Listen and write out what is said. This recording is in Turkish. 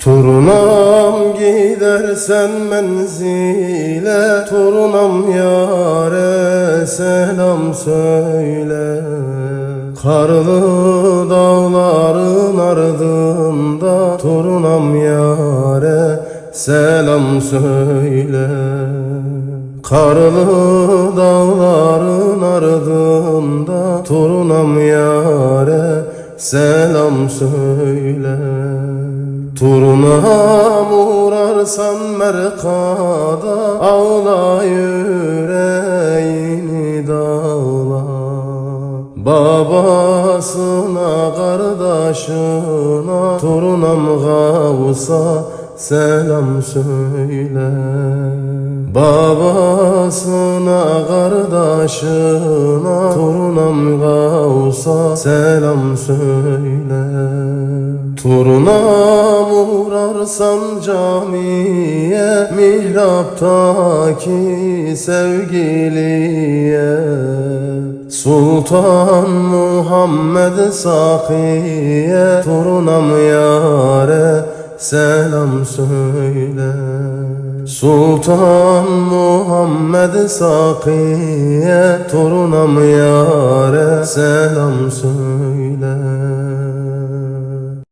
Turunam gidersen menzile, Turunam yâre selam söyle. Karlı dağların ardında, Turunam yâre selam söyle. Karlı dağların ardında, Turunam yâre selam söyle. Turunam uğrarsan merkada, ağla yüreğini dağla. Babasına kardeşine, Turunam Gavs'a selam söyle. Babasına kardeşine, Turunam Gavs'a selam söyle. Turunam uğrarsan camiye, mihraptaki sevgiliye, Sultan Muhammed Sakiye, Turunam yâre selam söyle. Sultan Muhammed Sakiye, Turunam yâre selam söyle.